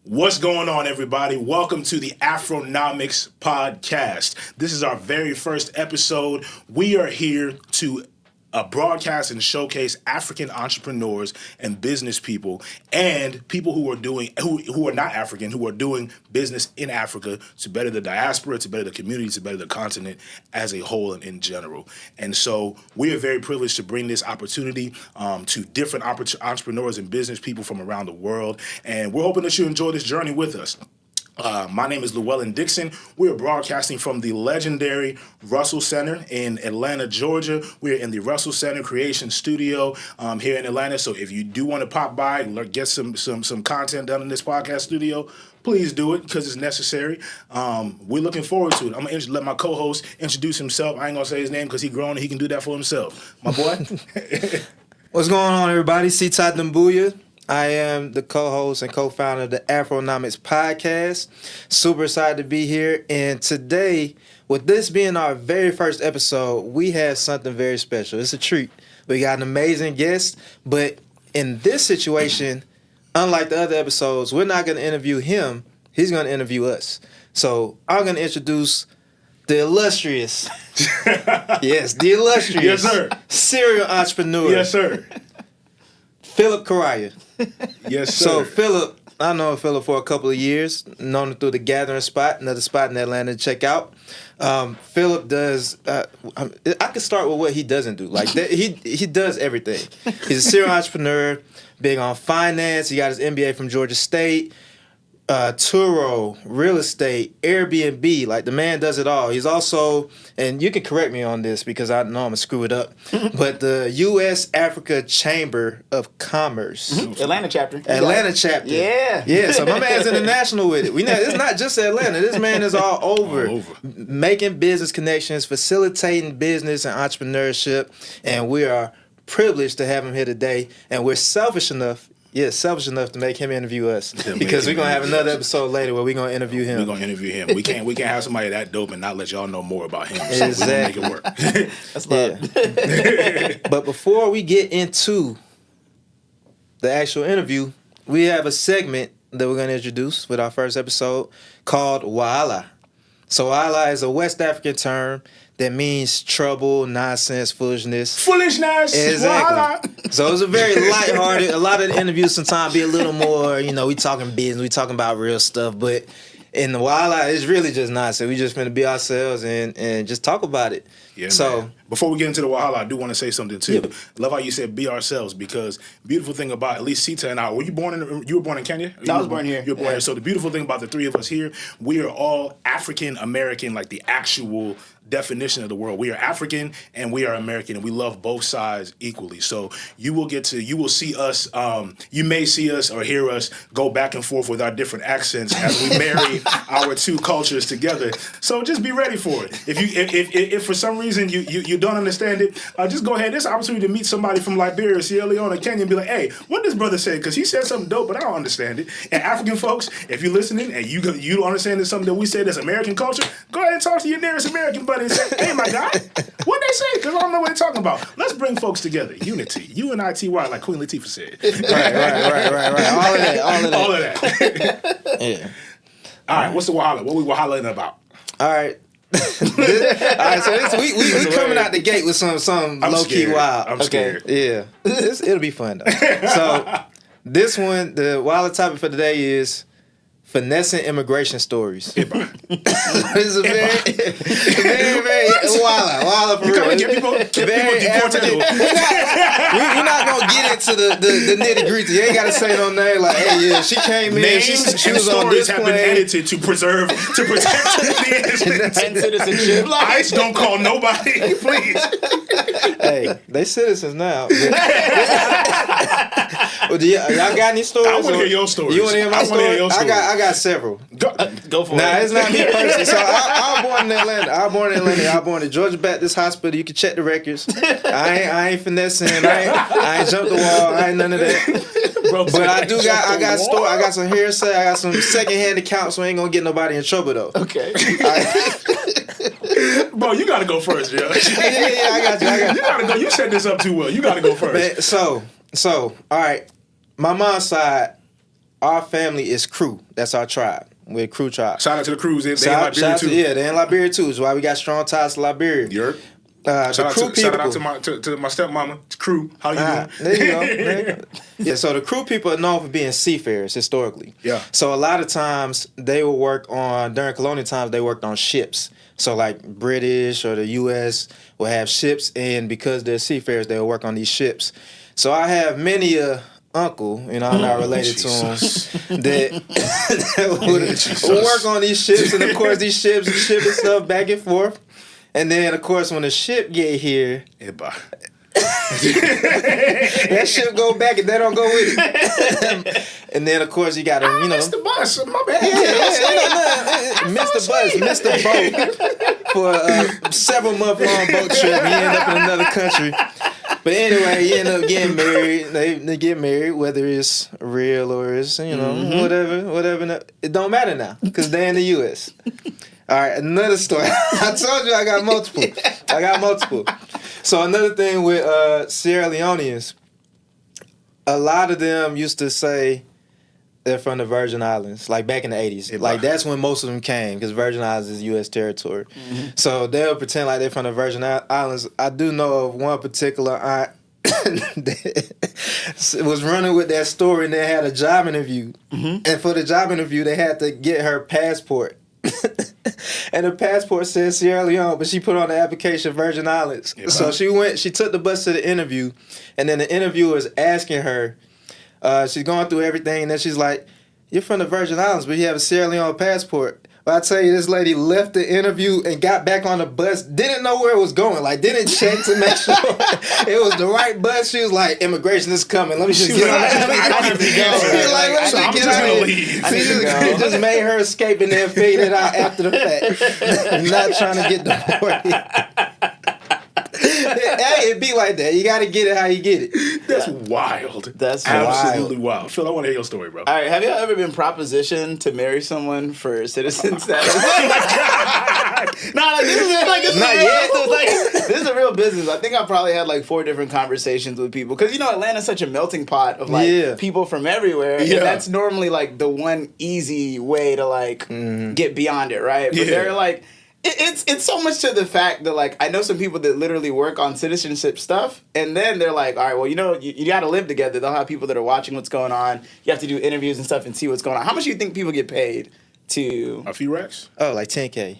What's going on, everybody? Welcome to the Afronomics podcast. This is our very first episode. We are here to broadcast and showcase African entrepreneurs and business people and people who are doing who are not African, who are doing business in Africa to better the diaspora, to better the community, to better the continent as a whole and in general. And so we are very privileged to bring this opportunity to different entrepreneurs and business people from around the world. And we're hoping that you enjoy this journey with us. My name is Llewellyn Dixon. We are broadcasting from the legendary Russell Center in Atlanta, Georgia. We're in the Russell Center Creation Studio here in Atlanta. So if you do want to pop by and get some content done in this podcast studio, please do it because it's necessary. We're looking forward to it. I'm going to let my co-host introduce himself. I ain't going to say his name because he's grown and he can do that for himself. My boy. What's going on, everybody? Sitta and Llewellyn. I am the co-host and co-founder of the Afronomics podcast. Super excited to be here. And today, with this being our very first episode, we have something very special. It's a treat. We got an amazing guest, but in this situation, unlike the other episodes, we're not going to interview him. He's going to interview us. So I'm going to introduce the illustrious, yes, sir, serial entrepreneur. Yes, sir. Phillip Karaya. Yes, sir. So Phillip, I know Phillip for a couple of years. Known him through the Gathering Spot, another spot in Atlanta to check out. Phillip does. I could start with what he doesn't do. Like he does everything. He's a serial entrepreneur, big on finance. He got his MBA from Georgia State. Turo, real estate, Airbnb, like the man does it all. He's also, and you can correct me on this because I know I'm going to screw it up, but the U.S. Africa Chamber of Commerce. Mm-hmm. Atlanta chapter. Yeah. Yeah, so my man's international with it. It's not just Atlanta. This man is all over. Making business connections, facilitating business and entrepreneurship, and we are privileged to have him here today, and we're selfish enough to make him interview us because we're going to have another episode later where we're going to interview him. We're going to interview him. We can't have somebody that dope and not let y'all know more about him. So exactly. we're going to make it work. That's love. But before we get into the actual interview, we have a segment that we're going to introduce with our first episode called Wahala. So Wahala is a West African term that means trouble, nonsense, foolishness. Foolishness! Exactly. Voila. So it's a very lighthearted. A lot of the interviews sometimes be a little more, we talking business, we talking about real stuff. But in the Wahala, it's really just nonsense. We just finna be ourselves and just talk about it. Yeah, so, man. Before we get into the Wahala, I do want to say something too. Yeah. Love how you said be ourselves because beautiful thing about at least Sitta and I, you were born in Kenya? No, I was born here. You were born here. So the beautiful thing about the three of us here, we are all African American, like the actual definition of the word. We are African and we are American and we love both sides equally. So you will see us, you may see us or hear us go back and forth with our different accents as we marry our two cultures together. So just be ready for it. If for some reason you don't understand it, just go ahead. This opportunity to meet somebody from Liberia, Sierra Leone, or Kenya and be like, hey, what this brother say? Because he said something dope, but I don't understand it. And African folks, if you're listening and you don't understand it's something that we say that's American culture, go ahead and talk to your nearest American buddy and say, hey, my guy, what'd they say? Because I don't know what they're talking about. Let's bring folks together. Unity. UNITY, like Queen Latifah said. Right. All of that. Yeah. All right, what's the Wahala? What we Wahalaing about? All right. So we coming out the gate with some low key wild. I'm scared. Yeah, it'll be fun though. So this one, the wild topic for today is finessing immigration stories. It's a very wild for real. Get people deported. We're not gonna get into the nitty gritty. You ain't gotta say no name like, hey, yeah, she came in. She was on this plane. Have been edited to protect the innocent and citizenship. ICE don't call nobody, please. Hey, they citizens now. Well, y'all got any stories? I want to hear your stories. You want to hear my story? I got several. Go for it. Nah, it's not me personally. So I was born in Atlanta. I was born in Georgia Baptist Hospital. You can check the records. I ain't finessing. I ain't jumped the wall. I ain't none of that. Bro, but I got story. I got some hearsay. I got some secondhand accounts, so I ain't gonna get nobody in trouble though. Okay. Bro, you gotta go first, yo. Yeah, I got you. You gotta go. You set this up too well. You gotta go first. Man, so all right. My mom's side, our family is Crew. That's our tribe. We're a Crew tribe. Shout out to the crews. They in Liberia too. Yeah, they're in Liberia too. That's why we got strong ties to Liberia. Europe. The Crew people. Shout out to my stepmama, Crew. How you doing? There you go. There you go. Yeah, so the Crew people are known for being seafarers historically. Yeah. So a lot of times they will work on, during colonial times, they worked on ships. So like British or the U.S. will have ships, and because they're seafarers, they'll work on these ships. So I have many a uncle, I'm not related to him, that would work on these ships, and of course these ships shipping stuff back and forth. And then, of course, when the ship get here, that ship go back and they don't go with it. And then, of course, you got to, missed the bus. My bad. Missed the bus, missed the boat for a several-month-long boat trip. You end up in another country. But anyway, you end up getting married. They get married, whether it's real or it's, whatever. It don't matter now because they're in the U.S. All right, another story. I told you I got multiple. So another thing with Sierra Leoneans, a lot of them used to say they're from the Virgin Islands, like back in the 80s. Like that's when most of them came because Virgin Islands is U.S. territory. Mm-hmm. So they'll pretend like they're from the Virgin Islands. I do know of one particular aunt that was running with that story, and they had a job interview. Mm-hmm. And for the job interview, they had to get her passport. And her passport says Sierra Leone, but she put on the application Virgin Islands. Yeah. So she took the bus to the interview, and then the interviewer is asking her, she's going through everything, and then she's like, "You're from the Virgin Islands, but you have a Sierra Leone passport." But I tell you, this lady left the interview and got back on the bus, didn't know where it was going, like didn't check to make sure it was the right bus. She was like, "Immigration is coming. Let me just get on it." She just made her escape and then figured it out after the fact. Not trying to get deported. Hey, it be like that. You got to get it how you get it. That's wild. That's absolutely wild. Phil, I want to hear your story, bro. All right, have you ever been propositioned to marry someone for citizen status? This is a real business. I think I probably had like 4 different conversations with people because Atlanta's such a melting pot of like people from everywhere, and that's normally like the one easy way to like get beyond it, right? But they're like. It's so much to the fact that, like, I know some people that literally work on citizenship stuff, and then they're like, all right, well, you got to live together. They'll have people that are watching what's going on. You have to do interviews and stuff and see what's going on. How much do you think people get paid to... A few racks? Oh, like 10K.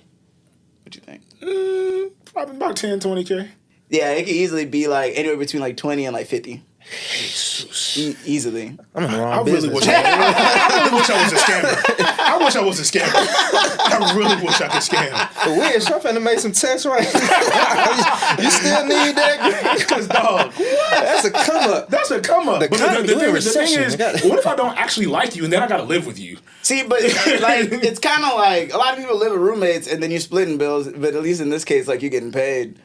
What do you think? Probably about 10, 20K. Yeah, it could easily be, like, anywhere between, like, 20 and, like, 50. Easily. I'm in the wrong I business. really wish I was a scammer. I wish I was a scammer. I really wish I could scam. But weird, so I'm finna make some text right now. You still need that? Because, dog, that's a come up. That's a come up. The But the thing is, what if I don't actually like you and then I gotta live with you? See, but like it's kind of like a lot of people live with roommates and then you're splitting bills, but at least in this case, like you're getting paid.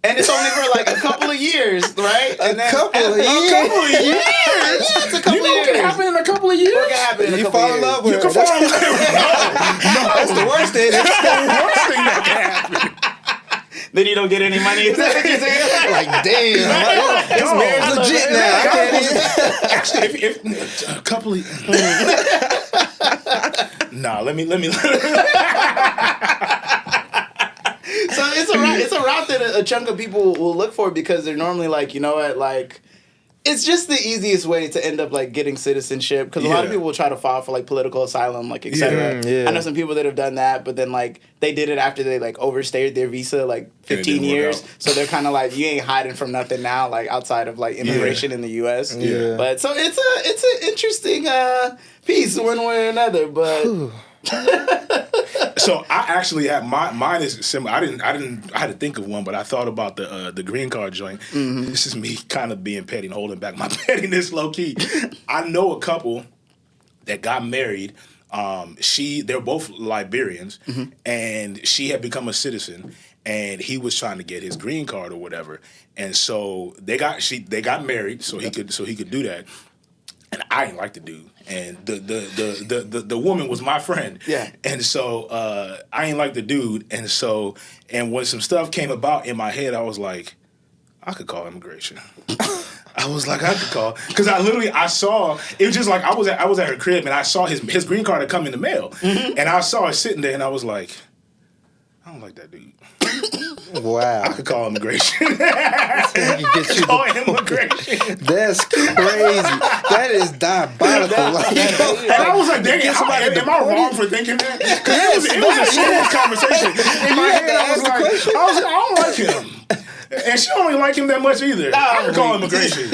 And it's only for like a couple of years, right? A couple of years? Yeah, it's a couple of years. What can happen in a couple of years? What can happen in a couple of years? You fall in love with her. You can fall in love with her. No, that's the worst thing. That's the worst thing that can happen. Then you don't get any money. Is that what you're saying? Like, damn. This marriage legit now. I can't even. Actually, if a couple of... Nah, let me... So it's a route that a chunk of people will look for because they're normally like, you know what, like, it's just the easiest way to end up like getting citizenship because a lot of people will try to file for like political asylum, like etc. I know some people that have done that, but then like they did it after they like overstayed their visa like 15 years, so they're kind of like you ain't hiding from nothing now, like outside of like immigration in the U.S. But so it's an interesting piece one way or another, but. So I actually have mine is similar. I had to think of one, but I thought about the green card joint. Mm-hmm. This is me kind of being petty and holding back my pettiness low key. I know a couple that got married. They're both Liberians, and she had become a citizen, and he was trying to get his green card or whatever. And so they got married so he could do that. And I didn't like the dude, and the woman was my friend. Yeah. And so I didn't like the dude, and when some stuff came about in my head, I was like, I could call immigration. I was like, I could call because I saw it was just like I was at her crib and I saw his green card had come in the mail and I saw it sitting there and I was like, I don't like that dude. Wow. I could call immigration. Call immigration. That's crazy. That is diabolical. And I was like, dang it, am I wrong for thinking that? Because it was a serious conversation. In my head, I was like, I don't like him. And she don't really like him that much either. I could call immigration.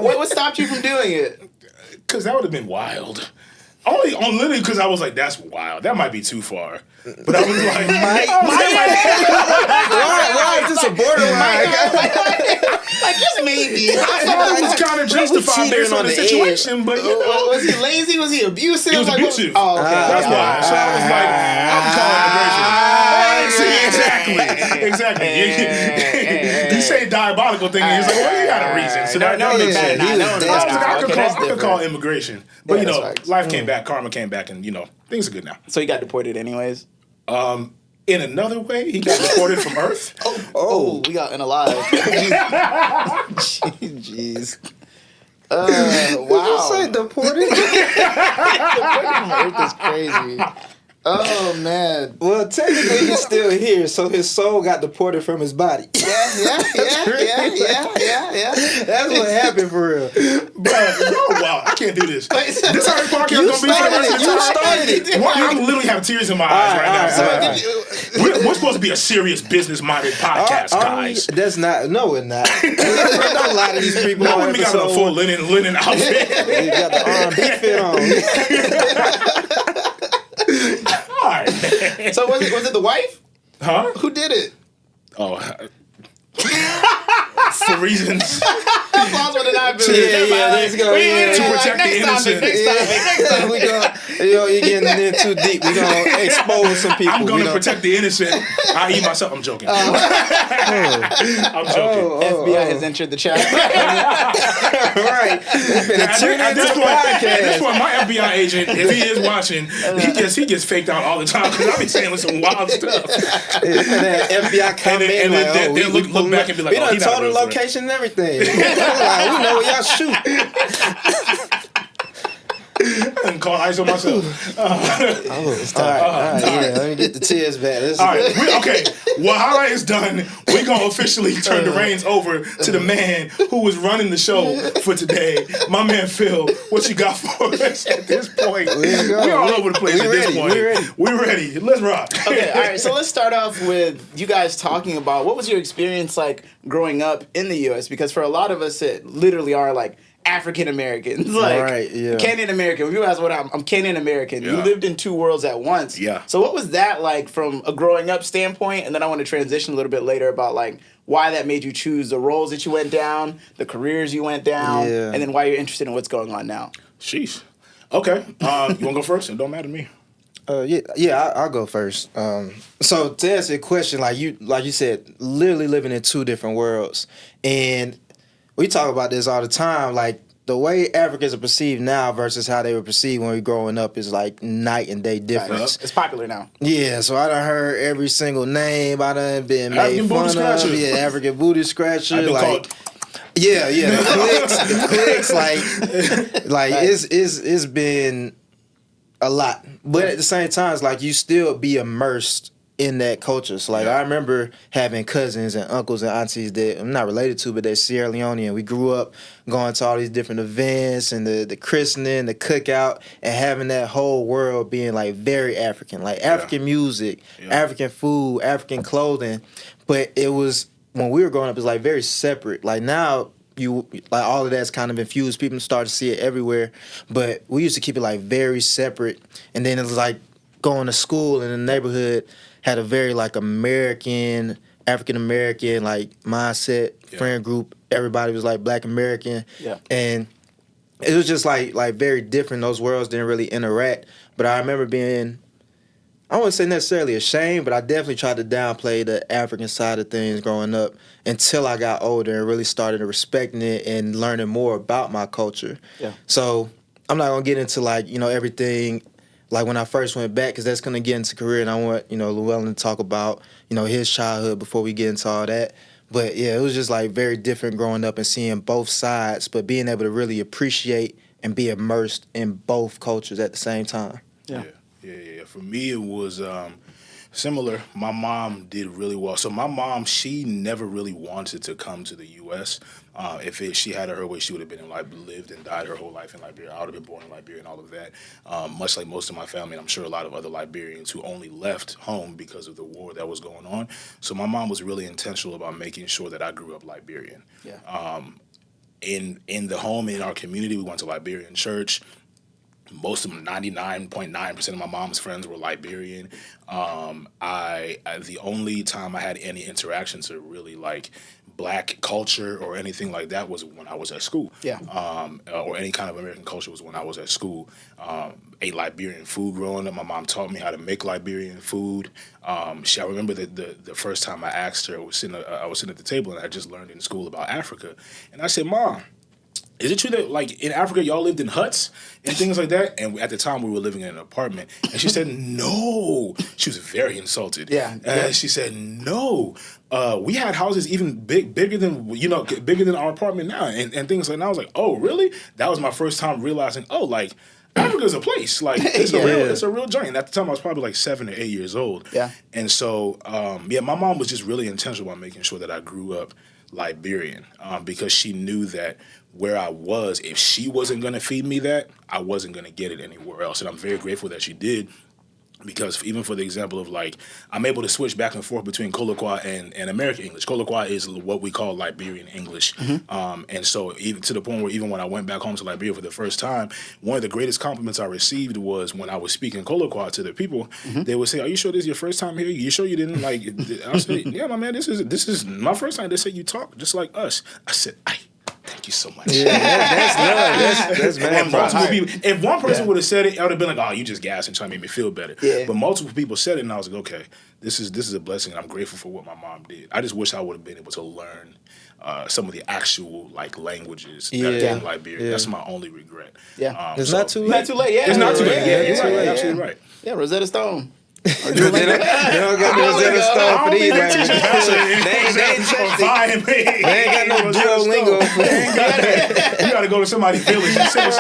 What stopped you from doing it? Because that would have been wild. Only literally because I was like, that's wild. That might be too far. But I was like, why is this a borderline? Like, just maybe. I thought it was kind of justified based on the situation, but you know. Was he lazy? Was he abusive? He was abusive. Oh, okay. That's why. So I was like, I'm calling immigration. Exactly. You say diabolical thing, and he's like, well, you got a reason. So that makes sense. I could call immigration. But, you know, life came back, karma came back, and, you know, things are good now. So he got deported anyways? In another way, he got deported from Earth. Oh, we got unalive. Jeez. Wow. Did you say deported? Deported from Earth is crazy. Oh, man. Well, technically he's still here, so his soul got deported from his body. Yeah. That's what happened for real. Bro, wow, I can't do this. This how the podcast gonna be for the rest of the time. You started it. Well, I literally have tears in my eyes right now. We're supposed to be a serious, business-minded podcast, guys. That's not. No, we're not. Don't lie to these people. No, we got a full linen outfit. You got the R&B fit on. All right. So was it the wife? Huh? Who did it? Oh. For reasons. Plausible deniability. Let's go. To protect the innocent. Next time. We gonna, you're getting in too deep. We're going to expose some people. I'm going to protect the innocent. I eat myself. I'm joking. I'm joking. FBI has entered the chat. Right. At this point, my FBI agent, if he is watching, he gets faked out all the time because I be saying some wild stuff. FBI comment and then they look back and be like, we done told the location and everything. Like, we know where y'all shoot. I didn't call ISO myself. All right. Let me get the tears back. All right. Okay. Well, highlight is done. We're going to officially turn the reins over to the man who was running the show for today. My man, Phil. What you got for us at this point? We're all over the place at this point. We're ready. Let's rock. Okay. All right. So let's start off with you guys talking about what was your experience like growing up in the U.S. Because for a lot of us, it literally are like African Americans, like Kenyan American. When people ask what I'm Kenyan American. Yeah. You lived in two worlds at once. Yeah. So what was that like from a growing up standpoint? And then I want to transition a little bit later about like why that made you choose the roles that you went down, the careers you went down, and then why you're interested in what's going on now. Sheesh. Okay. You want to go first? It don't matter to me. I'll go first. So to answer your question, like you said, literally living in two different worlds, and we talk about this all the time. Like the way Africans are perceived now versus how they were perceived when we were growing up is like night and day difference. It's popular now. Yeah, so I done heard every single name. I done been African made fun scratcher. of. Yeah, African booty scratcher. I've been like, called. Yeah, the clicks, like it's been a lot. But at the same time, it's like you still be immersed in that culture. So like I remember having cousins and uncles and aunties that I'm not related to, but they're Sierra Leone, and we grew up going to all these different events and the christening, the cookout, and having that whole world being like very African, like African music, African food, African clothing. But it was when we were growing up, it was like very separate. Like now you like all of that's kind of infused. People start to see it everywhere. But we used to keep it like very separate. And then it was like going to school in the neighborhood had a very like American, African American like mindset, friend group. Everybody was like Black American. Yeah. And it was just like very different. Those worlds didn't really interact. But I remember being, I wouldn't say necessarily ashamed, but I definitely tried to downplay the African side of things growing up until I got older and really started respecting it and learning more about my culture. Yeah. So I'm not gonna get into like, everything like when I first went back, because that's going to get into career, and I want, Llewellyn to talk about, his childhood before we get into all that. But yeah, it was just like very different growing up and seeing both sides, but being able to really appreciate and be immersed in both cultures at the same time. Yeah. For me, it was similar. My mom did really well. So my mom, she never really wanted to come to the U.S. If she had her way, she would have been in lived and died her whole life in Liberia. I would have been born in Liberia and all of that. Much like most of my family, and I'm sure a lot of other Liberians who only left home because of the war that was going on. So my mom was really intentional about making sure that I grew up Liberian. Yeah. In the home, in our community, we went to Liberian church. Most of them, 99.9% of my mom's friends were Liberian. The only time I had any interactions to really black culture or anything like that was when I was at school. Yeah. Or any kind of American culture was when I was at school. Ate Liberian food growing up. My mom taught me how to make Liberian food. I remember the first time I asked her, I was sitting at the table and I just learned in school about Africa. And I said, Mom, is it true that in Africa y'all lived in huts and things like that? And at the time we were living in an apartment. And she said, no. She was very insulted. Yeah. And she said, no. We had houses even bigger than our apartment now and things like that. And I was like, oh, really? That was my first time realizing, Africa's a place. It's a real joint. And at the time I was probably 7 or 8 years old. Yeah. And so, my mom was just really intentional about making sure that I grew up Liberian because she knew that where I was, if she wasn't going to feed me that, I wasn't going to get it anywhere else. And I'm very grateful that she did. Because even for the example of I'm able to switch back and forth between Kolokwa and American English. Kolokwa is what we call Liberian English. Mm-hmm. And so even to the point where even when I went back home to Liberia for the first time, one of the greatest compliments I received was when I was speaking Kolokwa to the people, they would say, are you sure this is your first time here? You sure you didn't I said, yeah, my man, this is my first time. They said you talk just like us. I said, thank you so much. Yeah, that's love. If one person would have said it, I would have been like, oh, you just gas and trying to make me feel better. Yeah. But multiple people said it, and I was like, okay, this is a blessing, and I'm grateful for what my mom did. I just wish I would have been able to learn some of the actual languages that are in Liberia. Yeah. That's my only regret. Yeah. It's not too late. Not too late, yeah. It's not too late. Yeah, you're right. You're absolutely right. Yeah, Rosetta Stone. They don't got no Rosetta Stone for these languages. They ain't got no Duolingo. You got to go to somebody's village and sit with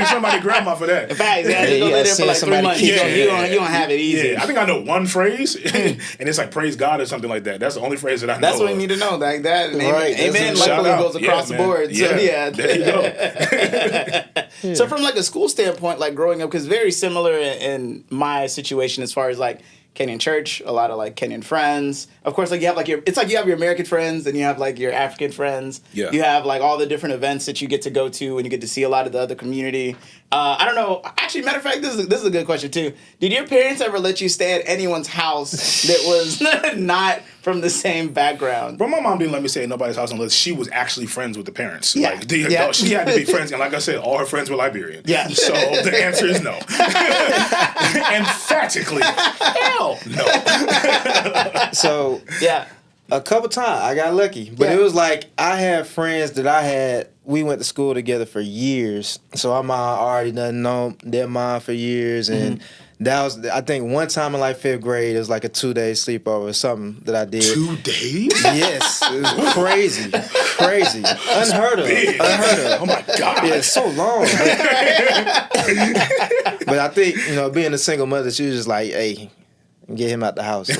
somebody grandma for that. In fact, you go there for 3 months. You don't have it easy. Yeah, I think I know one phrase, and it's praise God or something like that. That's the only phrase that I know. That's what you need to know. Like that. Right. Amen. Luckily goes across the board. So yeah. There you go. So from a school standpoint, growing up, because very similar in my situation as far as Kenyan church, a lot of Kenyan friends. Of course, you have you have your American friends, and you have your African friends. Yeah. You have all the different events that you get to go to, and you get to see a lot of the other community. I don't know. Actually, matter of fact, this is a good question too. Did your parents ever let you stay at anyone's house that was not from the same background? But my mom didn't let me stay at nobody's house unless she was actually friends with the parents. Yeah. She had to be friends, and like I said, all her friends were Liberian. Yeah. So the answer is no. Emphatically, hell no. So yeah. A couple times I got lucky, but it was I had friends that we went to school together for years. So I already done known their mom for years, and that was, I think, one time in 5th grade, it was a 2-day sleepover or something that I did. 2 days? Yes, it was crazy, unheard of. Oh my God! Yeah, it's so long. But I think being a single mother, she was just hey. Get him out the house. I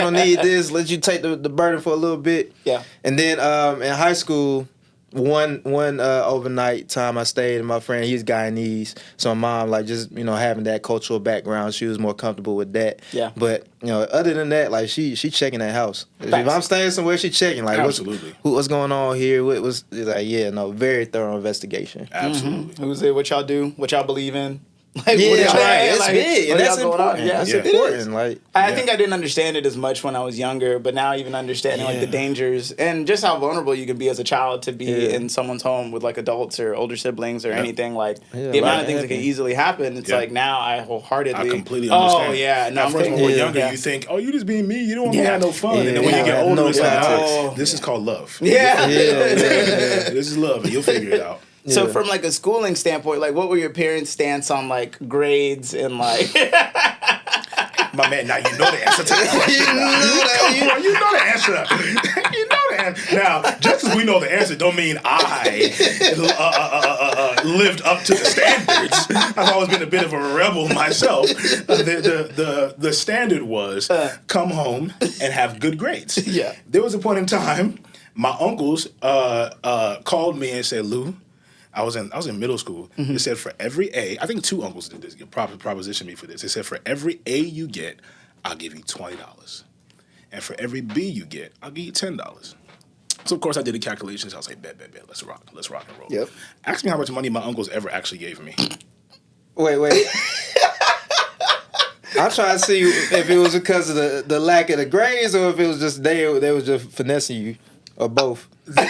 don't need this. Let you take the burden for a little bit. Yeah. And then in high school, one overnight time I stayed, and my friend, he's Guyanese, so my mom just having that cultural background, she was more comfortable with that. Yeah. But other than that, she checking that house. If I'm staying somewhere, she checking absolutely what's going on here. What was very thorough investigation. Absolutely. Mm-hmm. Who's it? What y'all do? What y'all believe in? Right. It's big, and that's important. Yeah, that's important. I think I didn't understand it as much when I was younger, but now even understanding the dangers and just how vulnerable you can be as a child to be in someone's home with adults or older siblings or anything the amount of things that can easily happen. It's now I wholeheartedly. I completely understand. Oh yeah, no. At first, when we're younger, you think, you just being me. You don't want me to have no fun. And then when you get older, it's this is called love. Yeah. This is love, and you'll figure it out. So from a schooling standpoint, what were your parents' stance on grades and My man, now you know the answer to that question. Come on, you know the answer. You know the answer. Now, just as we know the answer, don't mean I lived up to the standards. I've always been a bit of a rebel myself. The standard was come home and have good grades. Yeah. There was a point in time, my uncles called me and said, Lou, I was in middle school. They said for every A, I think 2 uncles did this, propositioned me for this. They said for every A you get, I'll give you $20. And for every B you get, I'll give you $10. So of course I did the calculations. I was like, bet, let's rock and roll. Yep. Ask me how much money my uncles ever actually gave me. Wait. I'm trying to see if it was because of the lack of the grades or if it was just they was just finessing you, or both. The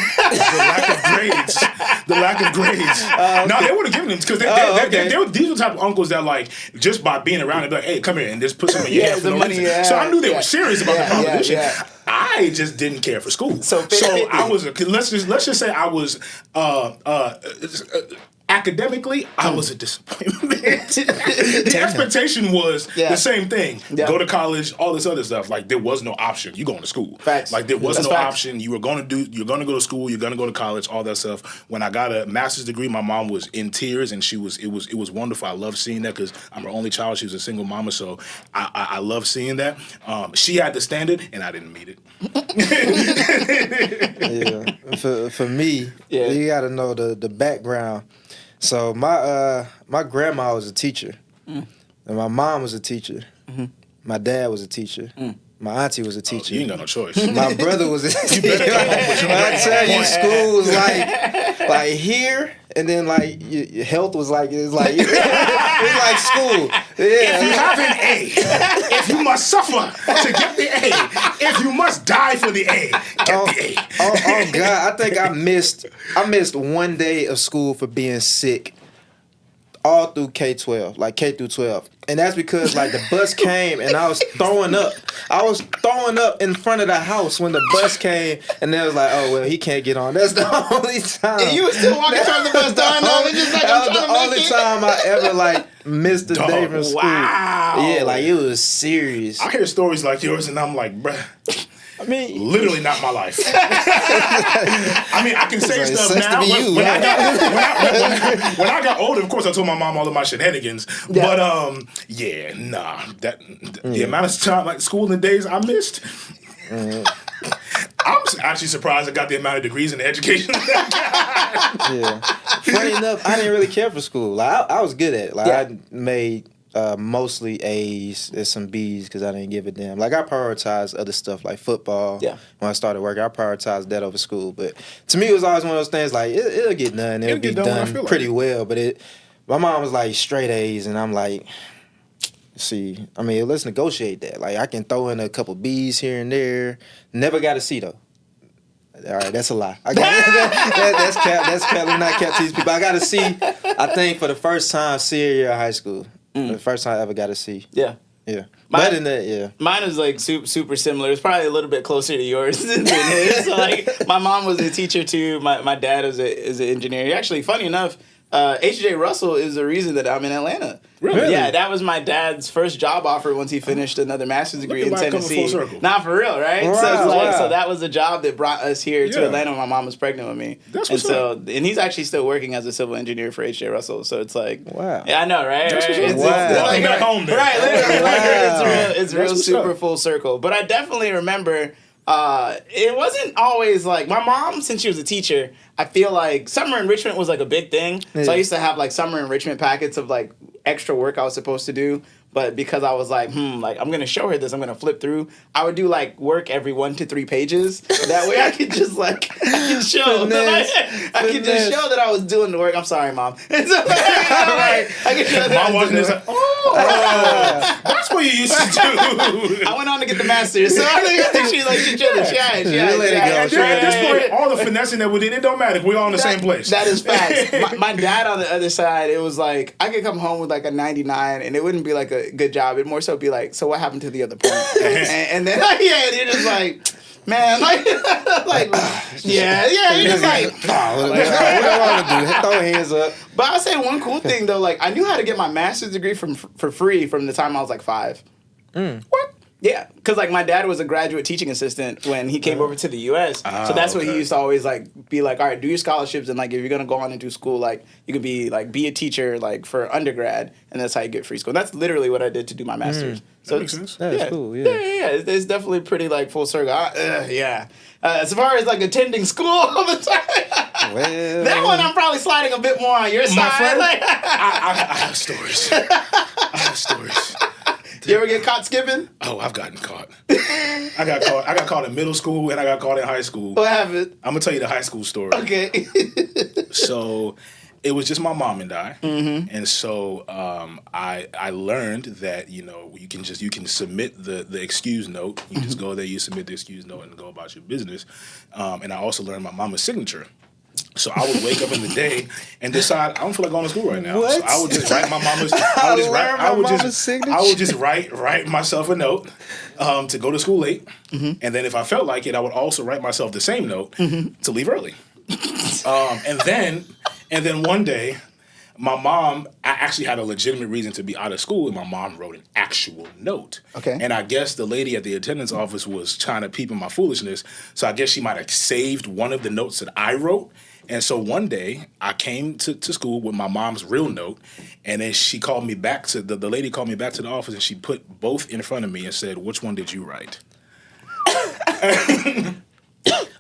lack of grades. Okay. No, they would have given them because these were the type of uncles that like just by being around they'd be like, hey, come here and just put some in your hand for no money, reason. So I knew they were serious about the proposition. Yeah. I just didn't care for school. So I was let's just say I was academically, I was a disappointment. The expectation was the same thing. Yeah. Go to college, all this other stuff. Like there was no option. You going to school. Facts. Like there was That's no facts. option. You're gonna go to school, you're gonna go to college, all that stuff. When I got a master's degree, my mom was in tears and it was wonderful. I love seeing that because I'm her only child. She was a single mama, so I love seeing that. She had the standard and I didn't meet it. Yeah. For me, you gotta know the background. So my grandma was a teacher, and my mom was a teacher. My dad was a teacher. My auntie was a teacher. You ain't got no choice. My brother was a teacher. You better come home with your I tell you, school was like here, and then like your health was like it's like school. If you have an A, if you must suffer to get the A, if you must die for the A, get the A. Oh God! I think I missed 1 day of school for being sick. All through K-12, like K through 12. And that's because like the bus came and I was throwing up. I was throwing up in front of the house when the bus came and they was like, oh, well, he can't get on. That's the only time. And you were still walking towards the bus throwing up and just like, that was the only time I ever like missed a day from school. Wow. Yeah, like it was serious. I hear stories like yours and I'm like, bruh. I mean, literally not my life. I mean, I can say It stuff sucks to now. be you, When I got older, of course, I told my mom all of my shenanigans. Yeah. But the amount of time, like school and days I missed. I'm actually surprised I got the amount of degrees in education. yeah. Funny enough, I didn't really care for school. Like I was good at it. Like I made mostly A's and some B's because I didn't give a damn. Like I prioritized other stuff like football. Yeah. When I started working, I prioritized that over school. But to me, it was always one of those things like it'll get done. It'll be done pretty well. But my mom was like straight A's, and I'm like, see, I mean, let's negotiate that. Like I can throw in a couple B's here and there. Never got a C though. All right, that's a lie. That's cap. That's cap. Let me not cap these people. I got a C. I think for the first time senior year of high school. The first time I ever got a C. Yeah. Yeah. But in that, yeah. Mine is like super similar. It's probably a little bit closer to yours than his. So, like my mom was a teacher too. My dad is an engineer. Actually, funny enough, H.J. Russell is the reason that I'm in Atlanta. Really? Yeah, that was my dad's first job offer once he finished another master's degree in Tennessee. Full circle. Not for real, right? Wow, So it's like, wow. so that was the job that brought us here to Yeah. Atlanta when my mom was pregnant with me. That's and what's so up. and he's actually still working as a civil engineer for H.J. Russell. So it's like, Wow. yeah, I know, right? That's right? what's up. Wow. Welcome back home then. Right, literally. Wow. It's That's real what's super up. full circle. But I definitely remember it wasn't always like my mom, since she was a teacher, I feel like summer enrichment was like a big thing. Yeah. So I used to have like summer enrichment packets of like extra work I was supposed to do. But because I was like, like I'm gonna show her this, I'm gonna flip through. I would do like work every 1 to 3 pages. That way I could just like I could show I could just show that I was doing the work. I'm sorry, Mom. And so, I could show that I Mom was watching doing this the like, work. that's what you used to do. I went on to get the master's, so I think she's like, she's chilling. She let it go. At this point, all the finessing that we did, it don't matter. We're all in the same place. That is facts. My dad on the other side, it was like I could come home with like a 99, and it wouldn't be like a good job. It'd more so be like, so what happened to the other point? and then and you're just like, man, like yeah, you're just like. What do I do? Throw hands up. But I'll say one cool thing though, like I knew how to get my master's degree for free from the time I was like 5. What? Yeah, because like my dad was a graduate teaching assistant when he came over to the U.S. So that's what he used to always like be like, all right, do your scholarships, and like if you're gonna go on and do school, like you could be a teacher like for undergrad, and that's how you get free school. And that's literally what I did to do my master's. So that makes sense. That's cool. Yeah. It's definitely pretty like full circle. Yeah. As far as like attending school all the time, Well, that one I'm probably sliding a bit more on your side. friend, Like, I have stories. I have stories. you ever get caught skipping? Oh, I've gotten caught. I got caught in middle school and I got caught in high school. What happened? I'm gonna tell you the high school story. Okay. So it was just my mom and I, Mm-hmm. and so I learned that you can submit the excuse note. You just go there, you submit the excuse note, and go about your business. And I also learned my mama's signature. So I would wake up in the day and decide I don't feel like going to school right now. What? So I would just write my mama's. I would just write myself a note to go to school late, and then if I felt like it, I would also write myself the same note to leave early. And then one day, my mom actually had a legitimate reason to be out of school, and my mom wrote an actual note. Okay. And I guess the lady at the attendance office was trying to peep in my foolishness, so I guess she might have saved one of the notes that I wrote. And so one day, I came to school with my mom's real note, and then she called me back to the lady called me back to the office, and she put both in front of me and said, "Which one did you write?"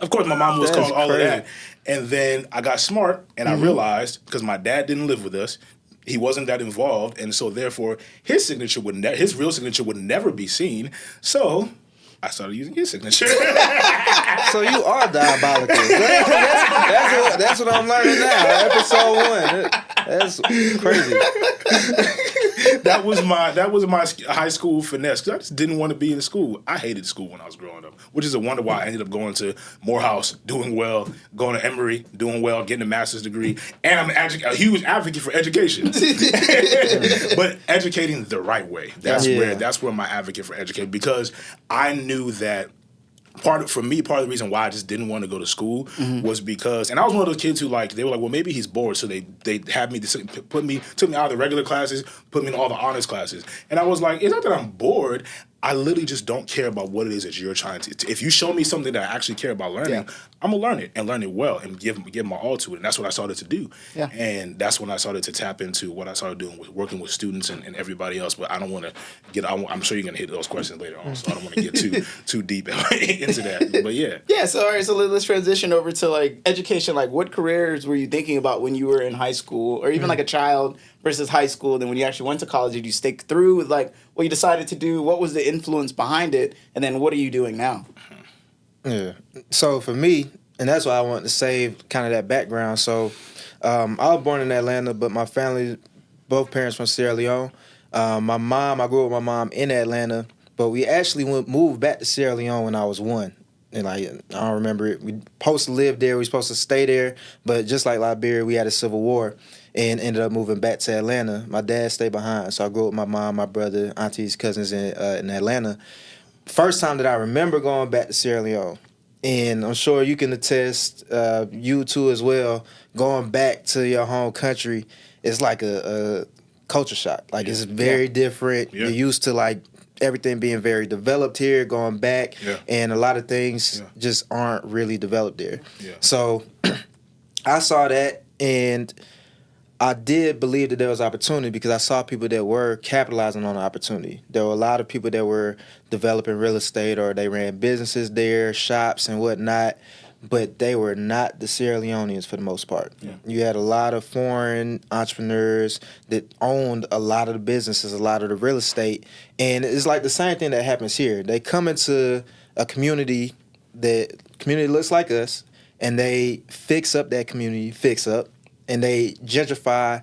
Of course, my mom was That's called all crazy. of that. And then I got smart, and I realized, because my dad didn't live with us, he wasn't that involved, and so therefore his real signature would never be seen. So I started using his signature. So you are diabolical. That's what I'm learning now. Episode 1. That's crazy. That was my high school finesse, because I just didn't want to be in school. I hated school when I was growing up, which is a wonder why I ended up going to Morehouse, doing well, going to Emory, doing well, getting a master's degree, and I'm a huge advocate for education. But educating the right way. That's where my advocate for education, because I knew that part of the reason why I just didn't want to go to school was because, and I was one of those kids who they were like, well, maybe he's bored, so they had me took me out of the regular classes, put me in all the honors classes, and I was like, it's not that I'm bored. I literally just don't care about what it is that you're trying to. If you show me something that I actually care about learning, I'm gonna learn it and learn it well and give my all to it. And that's what I started to do. Yeah. And that's when I started to tap into what I started doing with working with students and everybody else. But I don't want to get. I'm sure you're gonna hit those questions later on, so I don't want to get too deep into that. But yeah. Yeah. So all right. So let's transition over to education. What careers were you thinking about when you were in high school, or even a child versus high school? Then when you actually went to college, did you stick through with what you decided to do? What was the influence behind it? And then what are you doing now? Yeah. So for me, and that's why I wanted to save kind of that background. So I was born in Atlanta, but my family, both parents from Sierra Leone. I grew up with my mom in Atlanta, but we actually moved back to Sierra Leone when I was 1. And I don't remember it. We supposed to live there. We supposed to stay there. But just like Liberia, we had a civil war and ended up moving back to Atlanta. My dad stayed behind. So I grew up with my mom, my brother, aunties, cousins in Atlanta. First time that I remember going back to Sierra Leone. And I'm sure you can attest, you too as well, going back to your home country, it's like a culture shock. It's very different. Yeah. You're used to everything being very developed here, going back, and a lot of things just aren't really developed there. Yeah. So I saw that, and I did believe that there was opportunity because I saw people that were capitalizing on the opportunity. There were a lot of people that were developing real estate, or they ran businesses there, shops and whatnot, but they were not the Sierra Leoneans for the most part. Yeah. You had a lot of foreign entrepreneurs that owned a lot of the businesses, a lot of the real estate, and it's like the same thing that happens here. They come into a community looks like us, and they fix up that community, and they gentrify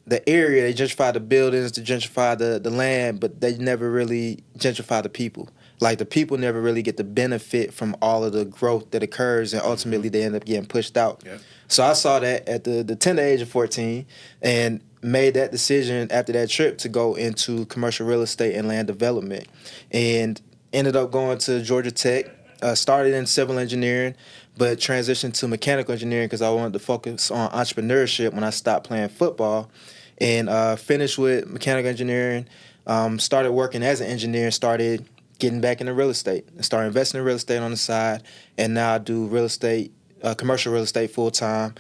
the area, they gentrify the buildings, they gentrify the land, but they never really gentrify the people. The people never really get the benefit from all of the growth that occurs, and ultimately they end up getting pushed out. Yeah. So I saw that at the tender age of 14 and made that decision after that trip to go into commercial real estate and land development, and ended up going to Georgia Tech, started in civil engineering, but transitioned to mechanical engineering because I wanted to focus on entrepreneurship when I stopped playing football, and finished with mechanical engineering. started working as an engineer, started getting back into real estate, and started investing in real estate on the side. And now I do real estate, commercial real estate full time.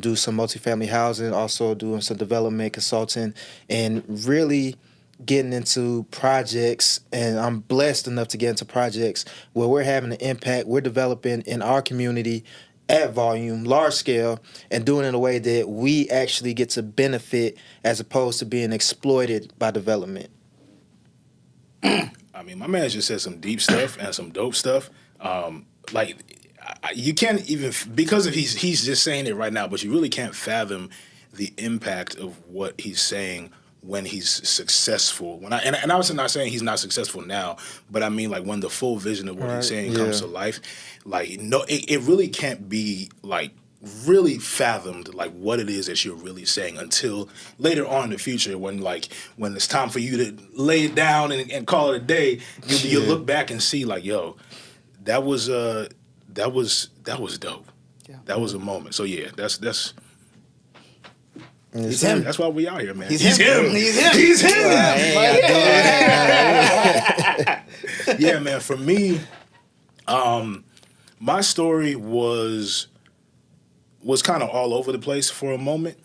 Do some multifamily housing, also doing some development consulting, and really getting into projects. And I'm blessed enough to get into projects where we're having an impact. We're developing in our community at volume, large scale, and doing it in a way that we actually get to benefit as opposed to being exploited by development. I mean, my man just said some deep stuff and some dope stuff. Like, you can't even, because of he's just saying it right now, but you really can't fathom the impact of what he's saying when he's successful. And I was not saying he's not successful now, but I mean, like, when the full vision of what he's saying comes to life, like, no, it really can't be like really fathomed, like, what it is that you're really saying until later on in the future, when it's time for you to lay it down and call it a day. You look back and see, like, yo, that was dope. Yeah. That was a moment. So yeah, that's he's him. That's why we out here, man. He's him. Yeah, man. For me, my story was kind of all over the place for a moment.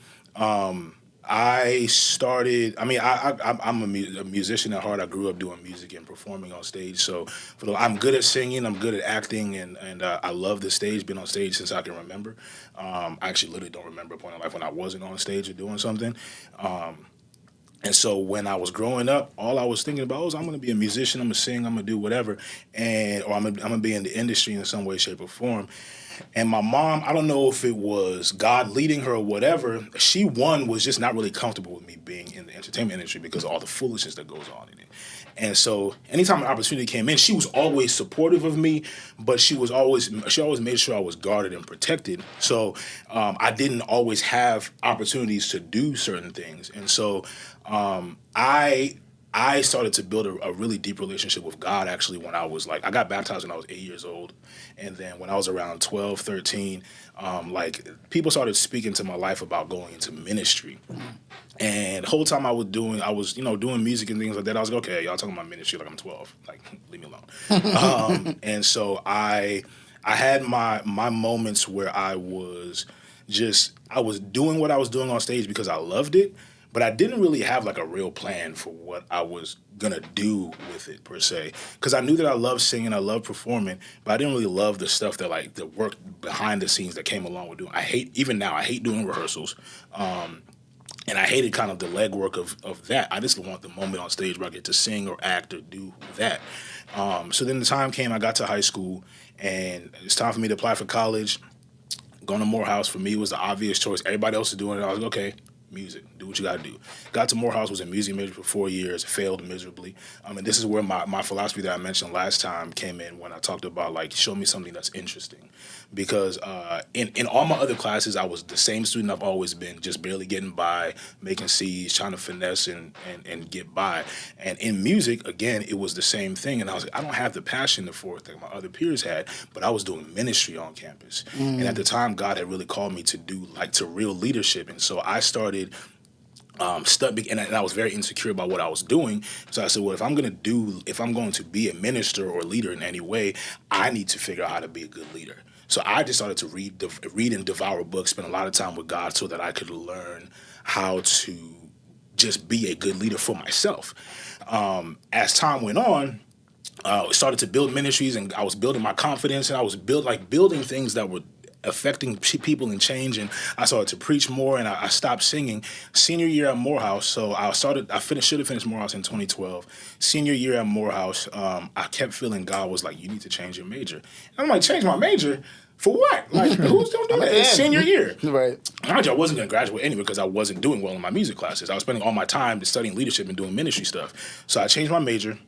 I started. I mean, I'm a musician at heart. I grew up doing music and performing on stage. So I'm good at singing. I'm good at acting, and I love the stage. Been on stage since I can remember. I actually literally don't remember a point in life when I wasn't on stage or doing something. And so when I was growing up, all I was thinking about was I'm going to be a musician. I'm going to sing. I'm going to do whatever, or I'm going to be in the industry in some way, shape, or form. And my mom, I don't know if it was God leading her or whatever, she, was just not really comfortable with me being in the entertainment industry because of all the foolishness that goes on in it. And so anytime an opportunity came in, she was always supportive of me, but she always made sure I was guarded and protected. So I didn't always have opportunities to do certain things. And so I started to build a really deep relationship with God, actually, when I was I got baptized when I was 8 years old. And then when I was around 12, 13, people started speaking to my life about going into ministry. And the whole time I was doing music and things like that, I was like, okay, y'all talking about ministry like I'm 12. Like, leave me alone. And so I had my moments where I was doing what I was doing on stage because I loved it. But I didn't really have like a real plan for what I was gonna do with it per se, because I knew that I loved singing, I loved performing, but I didn't really love the stuff that like the work behind the scenes that came along with doing. I hate doing rehearsals, and I hated kind of the legwork of that. I just want the moment on stage where I get to sing or act or do that. So then the time came, I got to high school, and it's time for me to apply for college. Going to Morehouse for me was the obvious choice. Everybody else is doing it. I was like, okay, music, do what you gotta do. Got to Morehouse, was in music major for 4 years, failed miserably. And this is where my philosophy that I mentioned last time came in when I talked about like, show me something that's interesting. Because in all my other classes, I was the same student I've always been, just barely getting by, making C's, trying to finesse and get by. And in music, again, it was the same thing. And I was like, I don't have the passion for it that my other peers had, but I was doing ministry on campus. And at the time, God had really called me to do to real leadership. And so I started and I was very insecure about what I was doing. So I said, well, if I'm going to be a minister or leader in any way, I need to figure out how to be a good leader. So I just started to read and devour books, spend a lot of time with God so that I could learn how to just be a good leader for myself. As time went on, I started to build ministries, and I was building my confidence, and I was building things that were affecting people and change, and I started to preach more, and I stopped singing. Senior year at Morehouse, so should have finished Morehouse in 2012. Senior year at Morehouse, I kept feeling God was like, you need to change your major. And I'm like, change my major? For what? Like, who's going to do that? It's senior year. Right. Mind you, I wasn't going to graduate anyway because I wasn't doing well in my music classes. I was spending all my time studying leadership and doing ministry stuff. So I changed my major.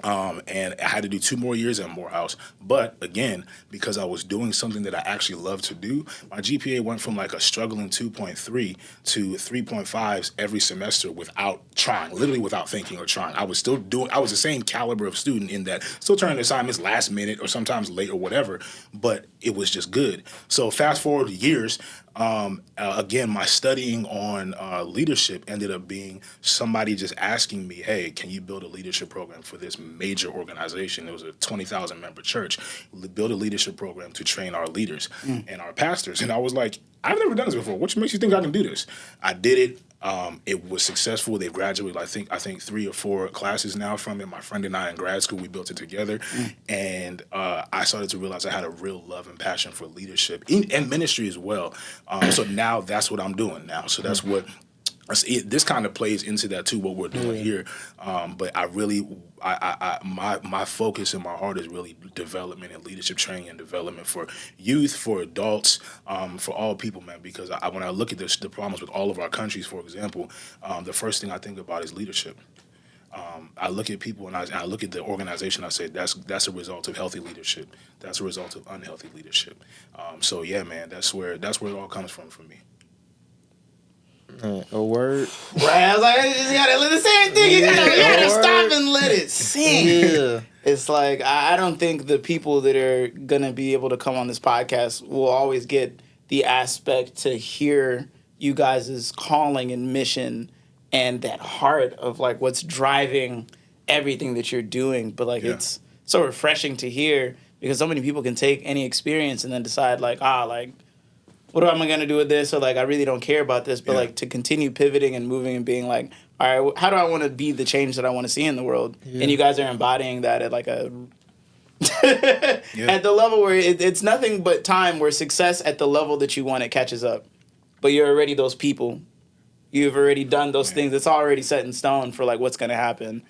And I had to do 2 more years at Morehouse. But again, because I was doing something that I actually loved to do, my GPA went from like a struggling 2.3 to 3.5s every semester without trying, literally without thinking or trying. I was the same caliber of student in that, still turning assignments last minute or sometimes late or whatever, but it was just good. So fast forward years, Again, my studying on leadership ended up being somebody just asking me, hey, can you build a leadership program for this major organization? It was a 20,000 member church. Build a leadership program to train our leaders and our pastors. And I was like, I've never done this before. What makes you think I can do this? I did it. It was successful. They graduated, I think 3 or 4 classes now from it. My friend and I in grad school, we built it together. And I started to realize I had a real love and passion for leadership and ministry as well. So now that's what I'm doing now. So that's what this kind of plays into that too, what we're doing here. But I really, my focus and my heart is really development and leadership training and development for youth, for adults, for all people, man. Because when I look at the problems with all of our countries, for example, the first thing I think about is leadership. I look at people and I look at the organization. I say that's a result of healthy leadership. That's a result of unhealthy leadership. So yeah, man, that's where it all comes from for me. A word. Right, I was like, you gotta let the same thing. You gotta stop and let it sink. Yeah. It's like, I don't think the people that are gonna be able to come on this podcast will always get the aspect to hear you guys' calling and mission and that heart of like what's driving everything that you're doing. But like it's so refreshing to hear because so many people can take any experience and then decide like, what am I going to do with this? Or like, I really don't care about this. But like to continue pivoting and moving and being like, all right, how do I want to be the change that I want to see in the world? And you guys are embodying that at like a... at the level where it's nothing but time where success at the level that you want it catches up. But you're already those people. You've already done those things. It's already set in stone for like what's gonna happen.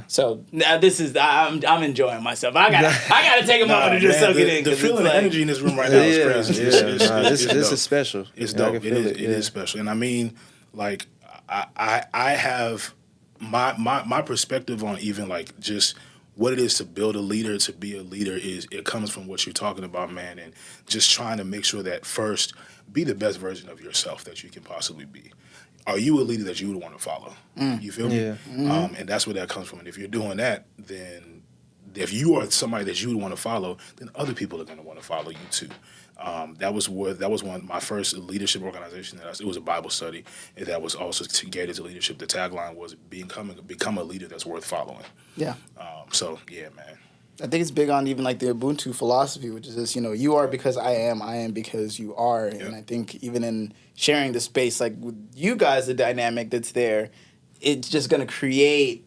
So this is I'm enjoying myself. I gotta take a moment to just soak it in. The feeling, the energy in this room right now is crazy. This is special. It's dope. It is special. And I mean, like I have my perspective on even like just what it is to build a leader, to be a leader is it comes from what you're talking about, man, and just trying to make sure that first be the best version of yourself that you can possibly be. Are you a leader that you would want to follow? You feel me? And that's where that comes from. And if you're doing that, then if you are somebody that you would want to follow, then other people are going to want to follow you too. That was one of my first leadership organization. It was a Bible study, and that was also gated to leadership. The tagline was become a leader that's worth following. Yeah. So yeah, man. I think it's big on even like the Ubuntu philosophy, which is this, you are because I am because you are. And I think even in sharing the space, like with you guys, the dynamic that's there, it's just going to create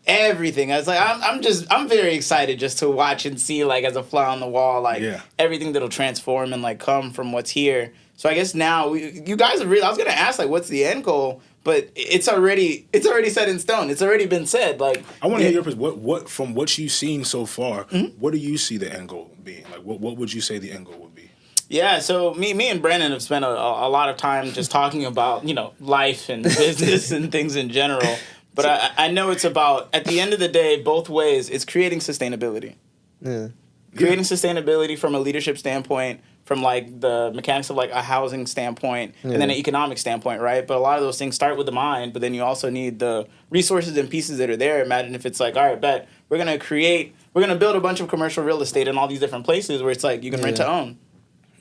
everything. I was like, I'm very excited just to watch and see like as a fly on the wall, like everything that'll transform and like come from what's here. So I guess now you guys are really, I was going to ask like, what's the end goal? But it's already set in stone. It's already been said. Like I want to hear your perspective. What from what you've seen so far, what do you see the end goal being? Like what would you say the end goal would be? Yeah, so me and Brandon have spent a lot of time just talking about, life and business and things in general. But I know it's about, at the end of the day, both ways, it's creating sustainability. Creating sustainability from a leadership standpoint, from like the mechanics of like a housing standpoint, and then an economic standpoint, right? But a lot of those things start with the mind, but then you also need the resources and pieces that are there. Imagine if it's like, all right, bet we're gonna build a bunch of commercial real estate in all these different places where it's like you can rent to own.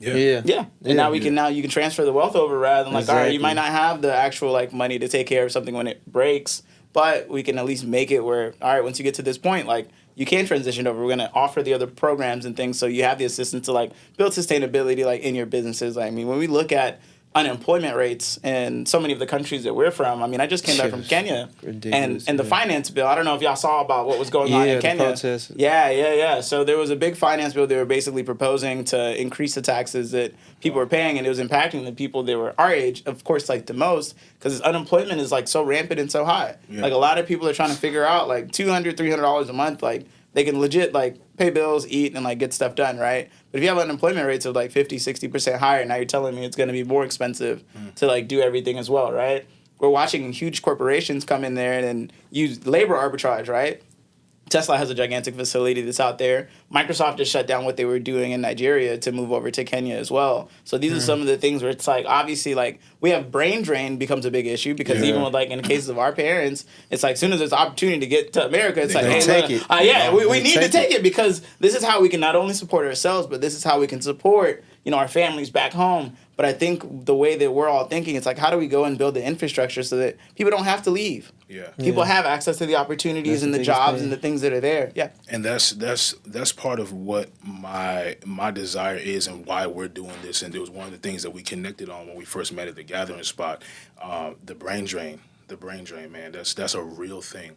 And now you can transfer the wealth over rather than like, all right, you might not have the actual like money to take care of something when it breaks, but we can at least make it where, all right, once you get to this point, like you can transition over. We're going to offer the other programs and things so you have the assistance to like build sustainability like in your businesses. I mean, when we look at unemployment rates in so many of the countries that we're from, I mean, I just came back from Kenya and the finance bill. I don't know if y'all saw about what was going on in Kenya. Yeah. So there was a big finance bill. They were basically proposing to increase the taxes that people were paying, and it was impacting the people that were our age, of course, like the most, because unemployment is like so rampant and so high. Like a lot of people are trying to figure out like $200, $300 a month, like they can legit like pay bills, eat, and like get stuff done, right? But if you have unemployment rates of like 50, 60% higher, now you're telling me it's going to be more expensive to like do everything as well, right? We're watching huge corporations come in there and use labor arbitrage, right? Tesla has a gigantic facility that's out there. Microsoft just shut down what they were doing in Nigeria to move over to Kenya as well. So these are some of the things where it's like, obviously, like, we have brain drain becomes a big issue because even with, like, in the cases of our parents, it's like, as soon as there's opportunity to get to America, it's like, hey, look, we need to take it because this is how we can not only support ourselves, but this is how we can support our families back home. But I think the way that we're all thinking, it's like, how do we go and build the infrastructure so that people don't have to leave? Yeah. People have access to the opportunities and the jobs and the things that are there. Yeah. And that's part of what my desire is and why we're doing this. And it was one of the things that we connected on when we first met at the gathering spot, the brain drain. The brain drain, man, that's a real thing.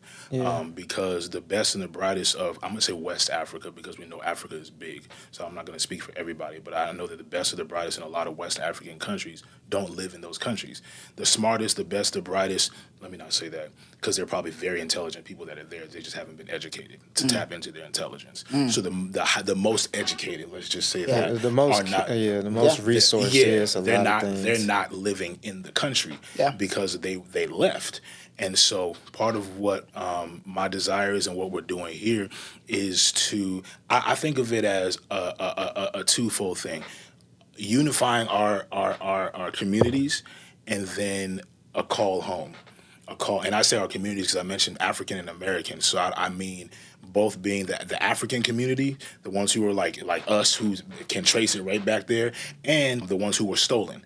Because the best and the brightest of, I'm gonna say West Africa, because we know Africa is big, so I'm not gonna speak for everybody, but I know that the best of the brightest in a lot of West African countries don't live in those countries. The smartest, the best, the brightest, let me not say that, because they're probably very intelligent people that are there. They just haven't been educated to tap into their intelligence. So the most educated, let's just say that, the most are not, the most resources. They're not living in the country because they left. And so part of what my desire is and what we're doing here is to, I think of it as a twofold thing: unifying our communities, and then a call home. And I say our communities because I mentioned African and American. So I mean both being the African community, the ones who are like us, who can trace it right back there, and the ones who were stolen,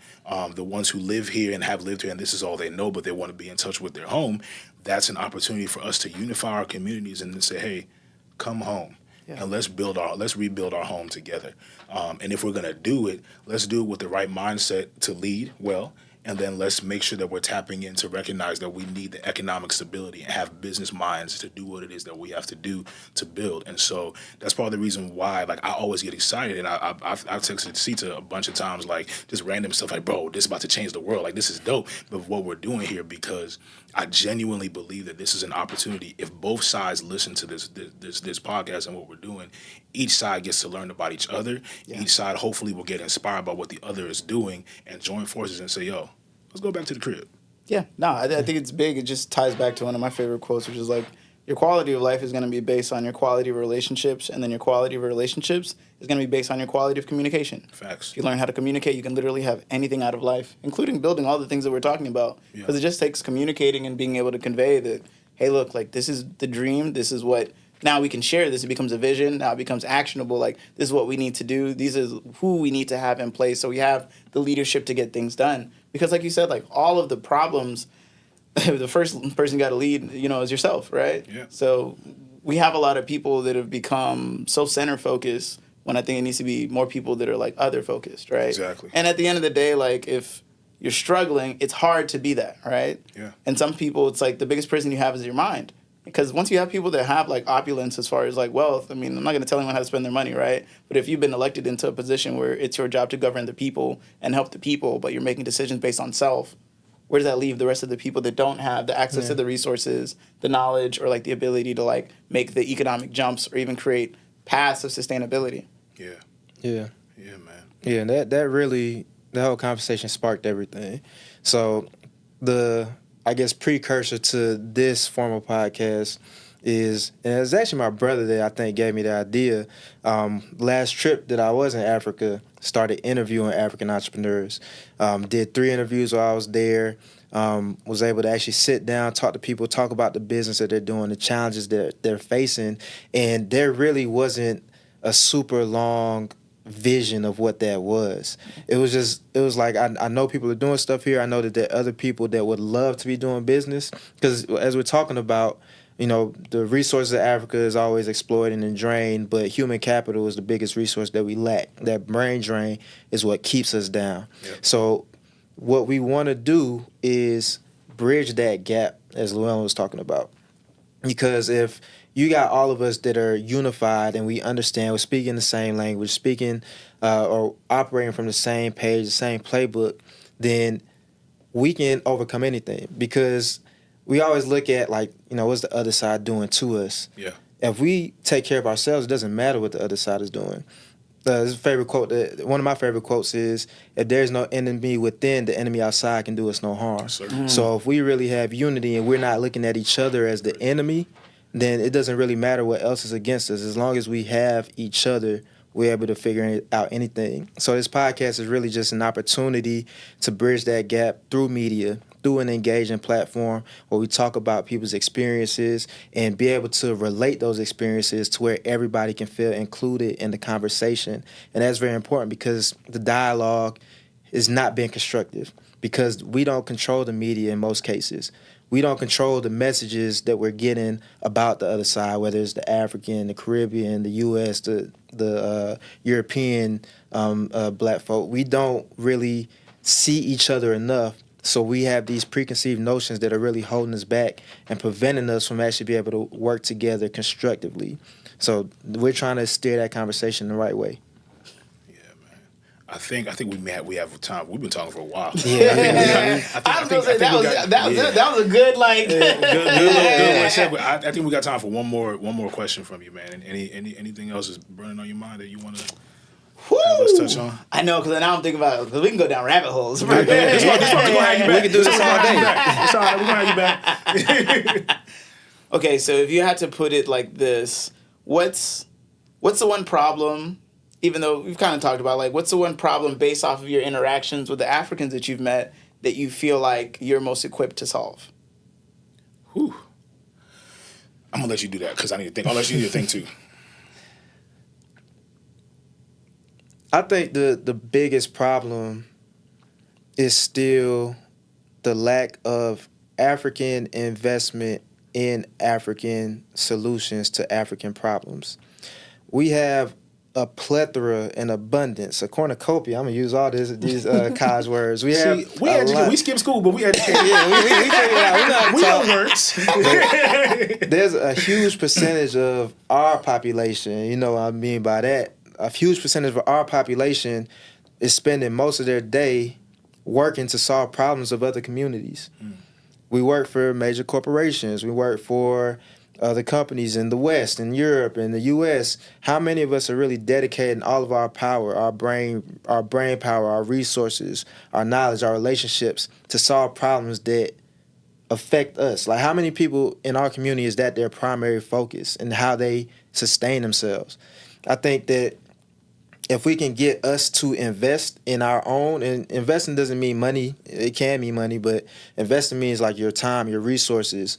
the ones who live here and have lived here, and this is all they know, but they want to be in touch with their home. That's an opportunity for us to unify our communities and then say, hey, come home. And let's rebuild our home together. And if we're gonna do it, let's do it with the right mindset to lead well. And then let's make sure that we're tapping in to recognize that we need the economic stability and have business minds to do what it is that we have to do to build. And so that's part of the reason why, like, I always get excited. And I've texted Sitta a bunch of times, like, just random stuff like, bro, this is about to change the world. Like, this is dope. But what we're doing here, because I genuinely believe that this is an opportunity. If both sides listen to this podcast and what we're doing, each side gets to learn about each other. Yeah. Each side hopefully will get inspired by what the other is doing and join forces and say, yo, let's go back to the crib. Yeah, no, I think it's big. It just ties back to one of my favorite quotes, which is like, your quality of life is going to be based on your quality of relationships, and then your quality of relationships is going to be based on your quality of communication. Facts. If you learn how to communicate, you can literally have anything out of life, including building all the things that we're talking about. Because it just takes communicating and being able to convey that, hey, look, like, this is the dream. This is what, now we can share this. It becomes a vision. Now it becomes actionable. Like, this is what we need to do. These is who we need to have in place. So we have the leadership to get things done. Because like you said, like, all of the problems, the first person you got to lead, is yourself, right? Yeah. So we have a lot of people that have become so center focused when I think it needs to be more people that are like other focused, right? Exactly. And at the end of the day, like, if you're struggling, it's hard to be that, right? Yeah. And some people, it's like the biggest prison you have is your mind. Because once you have people that have like opulence as far as like wealth, I mean, I'm not going to tell anyone how to spend their money, right? But if you've been elected into a position where it's your job to govern the people and help the people, but you're making decisions based on self, where does that leave the rest of the people that don't have the access to the resources, the knowledge, or like the ability to like make the economic jumps or even create paths of sustainability? Yeah. Yeah. Yeah, man. Yeah, and that really, the whole conversation sparked everything. So the, I guess, precursor to this formal podcast is, and it's actually my brother that I think gave me the idea. Last trip that I was in Africa, started interviewing African entrepreneurs. Did 3 interviews while I was there. Was able to actually sit down, talk to people, talk about the business that they're doing, the challenges that they're facing. And there really wasn't a super long vision of what that was. It was like, I know people are doing stuff here. I know that there are other people that would love to be doing business. Because as we're talking about, the resources of Africa is always exploited and drained, but human capital is the biggest resource that we lack. That brain drain is what keeps us down. Yep. So what we want to do is bridge that gap, as Llewellyn was talking about. Because if you got all of us that are unified and we understand, we're speaking the same language, speaking or operating from the same page, the same playbook, then we can overcome anything. Because we always look at, like, what's the other side doing to us? Yeah. If we take care of ourselves, it doesn't matter what the other side is doing. This favorite quote, one of my favorite quotes is, if there's no enemy within, the enemy outside can do us no harm. So if we really have unity and we're not looking at each other as the enemy, then it doesn't really matter what else is against us. As long as we have each other, we're able to figure out anything. So this podcast is really just an opportunity to bridge that gap through media, through through an engaging platform where we talk about people's experiences and be able to relate those experiences to where everybody can feel included in the conversation. And that's very important because the dialogue is not being constructive because we don't control the media in most cases. We don't control the messages that we're getting about the other side, whether it's the African, the Caribbean, the U.S., the European black folk. We don't really see each other enough, so we have these preconceived notions that are really holding us back and preventing us from actually being able to work together constructively. So we're trying to steer that conversation the right way. I think we have time. We've been talking for a while. Yeah. I was gonna say that was a good like good one. I think we got time for one more question from you, man. And anything else is burning on your mind that you want to have us touch on? I know, because now I'm thinking about it, because we can go down rabbit holes. We're gonna have you back. We can do this all day. It's all right. We're gonna have you back. Okay, so if you had to put it like this, what's the one problem? Even though we've kind of talked about, like, what's the one problem based off of your interactions with the Africans that you've met that you feel like you're most equipped to solve? Whew. I'm going to let you do that because I need to think. I'll let you do your thing, too. I think the biggest problem is still the lack of African investment in African solutions to African problems. We have a plethora and abundance, a cornucopia. I'm gonna use all these Kai's words. We have we skipped school, but we educated. Yeah, we figured it out. We know words. There's a huge percentage of our population. You know what I mean by that? A huge percentage of our population is spending most of their day working to solve problems of other communities. We work for major corporations. We work for the companies in the West, in Europe, in the U.S. How many of us are really dedicating all of our power, our brain power, our resources, our knowledge, our relationships to solve problems that affect us? Like, how many people in our community is that their primary focus and how they sustain themselves? I think that if we can get us to invest in our own, and investing doesn't mean money, it can mean money, but investing means like your time, your resources,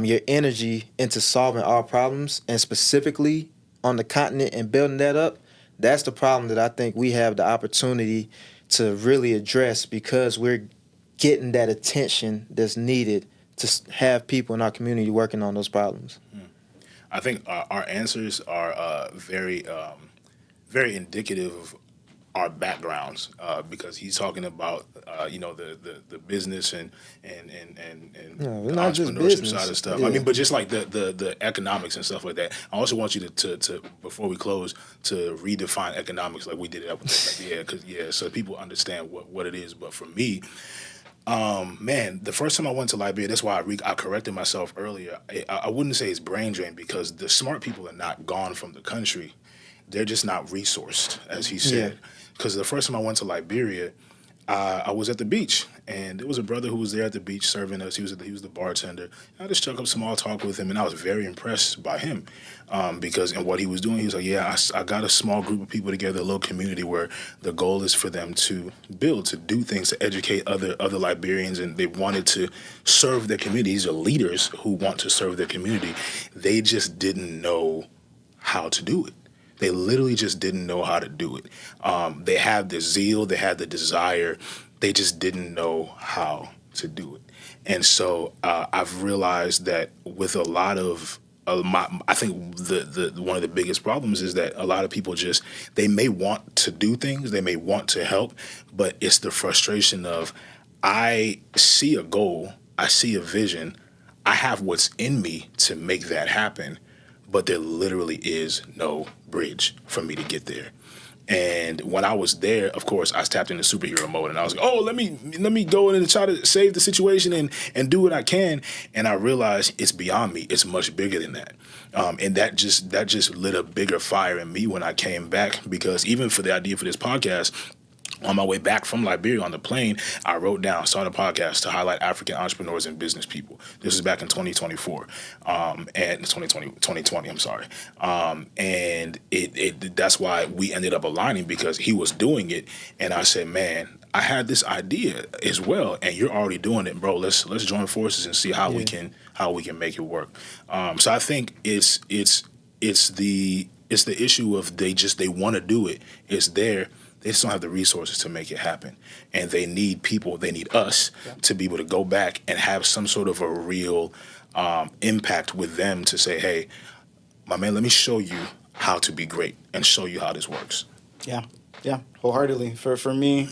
your energy into solving our problems, and specifically on the continent and building that up, that's the problem that I think we have the opportunity to really address because we're getting that attention that's needed to have people in our community working on those problems. I think our answers are very indicative of our backgrounds because he's talking about the business and the entrepreneurship side of stuff. Yeah. I mean, but just like the economics and stuff like that. I also want you to before we close to redefine economics like we did it so people understand what it is. But for me, the first time I went to Liberia, that's why I corrected myself earlier. I wouldn't say it's brain drain because the smart people are not gone from the country. They're just not resourced, as he said. Because the first time I went to Liberia, I was at the beach, and there was a brother who was there at the beach serving us. He was the bartender. I just struck up small talk with him, and I was very impressed by him because in what he was doing, he was like, I got a small group of people together, a little community where the goal is for them to build, to do things, to educate other Liberians, and they wanted to serve their community. These are leaders who want to serve their community. They just didn't know how to do it. They literally just didn't know how to do it. They had the zeal, they had the desire, they just didn't know how to do it. And so I've realized that with a lot of I think the one of the biggest problems is that a lot of people they may want to do things, they may want to help, but it's the frustration of I see a goal, I see a vision, I have what's in me to make that happen, but there literally is no bridge for me to get there. And when I was there, of course, I tapped into superhero mode, and I was like, let me go in and try to save the situation and do what I can. And I realized it's beyond me. It's much bigger than that. And that just lit a bigger fire in me when I came back, because even for the idea for this podcast, on my way back from Liberia on the plane, I wrote down, start a podcast to highlight African entrepreneurs and business people. This is back in 2024, and 2020, I'm sorry. And that's why we ended up aligning, because he was doing it. And I said, man, I had this idea as well, and you're already doing it, bro. Let's join forces and see how we can make it work. So I think it's the issue of they want to do it. It's there. They just don't have the resources to make it happen, and they need people. They need us to be able to go back and have some sort of a real impact with them to say, hey, my man, let me show you how to be great and show you how this works. Yeah, wholeheartedly. For me,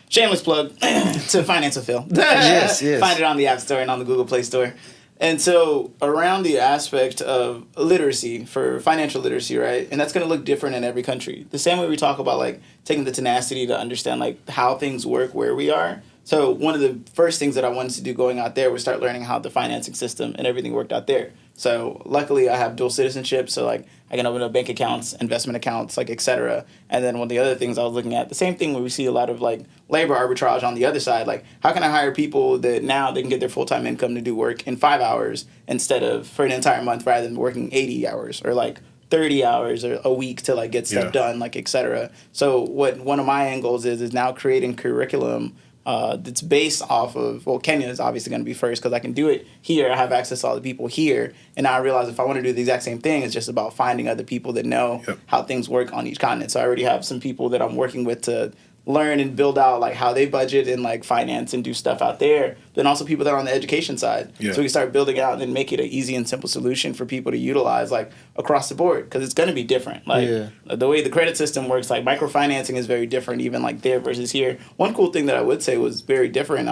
shameless plug to Finance with Phil. Yes. Find it on the App Store and on the Google Play Store. And so around the aspect of literacy, for financial literacy, right? And that's going to look different in every country. The same way we talk about like taking the tenacity to understand like how things work where we are. So one of the first things that I wanted to do going out there was start learning how the financing system and everything worked out there. So luckily I have dual citizenship, so like I can open up bank accounts, investment accounts, like et cetera. And then one of the other things I was looking at, the same thing where we see a lot of like labor arbitrage on the other side, like how can I hire people that now they can get their full-time income to do work in 5 hours instead of for an entire month rather than working 80 hours or like 30 hours or a week to like get stuff done, like et cetera. So what one of my end goals is now creating curriculum that's based off of, well, Kenya is obviously going to be first because I can do it here. I have access to all the people here. And now I realize if I want to do the exact same thing, it's just about finding other people that know how things work on each continent. So I already have some people that I'm working with to learn and build out like how they budget and like finance and do stuff out there. Then also people that are on the education side. So we can start building out and then make it an easy and simple solution for people to utilize like across the board because it's going to be different. Like the way the credit system works, like microfinancing is very different even like there versus here. One cool thing that I would say was very different.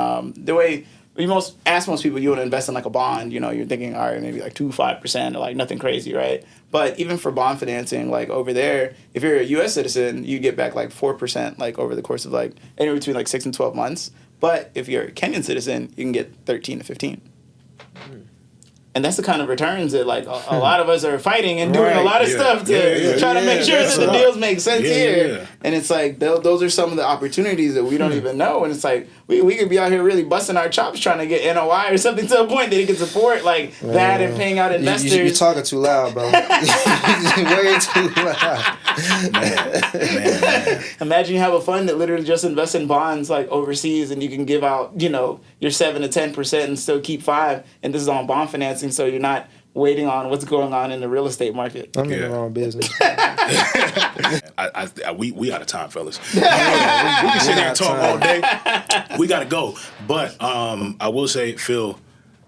The way you ask most people you want to invest in like a bond, you know, you're thinking, all right, maybe like 2-5% or like nothing crazy, right? But even for bond financing, like over there, if you're a U.S. citizen, you get back like 4% like over the course of like anywhere between like 6 and 12 months. But if you're a Kenyan citizen, you can get 13 to 15. And that's the kind of returns that like a lot of us are fighting and doing a lot of stuff to try to make sure that the deals make sense here. And it's like those are some of the opportunities that we don't even know. And it's like we could be out here really busting our chops trying to get NOI or something to a point that it can support like that and paying out investors. You're talking too loud, bro. Way too loud. Man. Imagine you have a fund that literally just invests in bonds like overseas and you can give out, you know, your 7 to 10% and still keep 5%. And this is on bond financing, so you're not waiting on what's going on in the real estate market. I'm in the wrong business. We out of time, fellas. We can sit here and talk all day. We got to go. But I will say, Phil,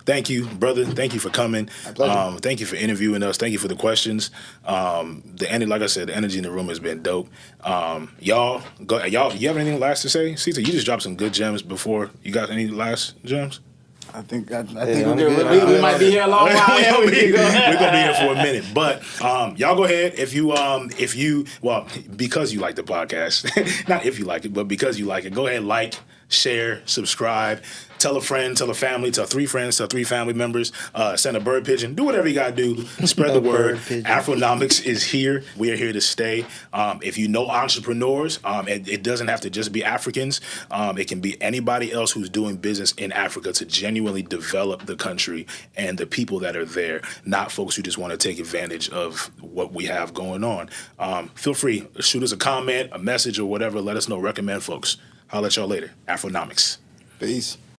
thank you, brother. Thank you for coming. Thank you for interviewing us. Thank you for the questions. Like I said, the energy in the room has been dope. Y'all, you have anything last to say? Sitta, you just dropped some good gems before. You got any last gems? I think we're good. We might be here a long while. We're gonna be here for a minute. But y'all go ahead if you because you like the podcast, not if you like it, but because you like it, go ahead, like, share, subscribe. Tell a friend, tell a family, tell 3 friends, tell 3 family members, send a bird pigeon, do whatever you gotta do, spread the word. Afronomics is here. We are here to stay. If you know entrepreneurs, it doesn't have to just be Africans. It can be anybody else who's doing business in Africa to genuinely develop the country and the people that are there, not folks who just want to take advantage of what we have going on. Feel free, shoot us a comment, a message, or whatever. Let us know. Recommend folks. I'll let y'all later. Afronomics. Peace.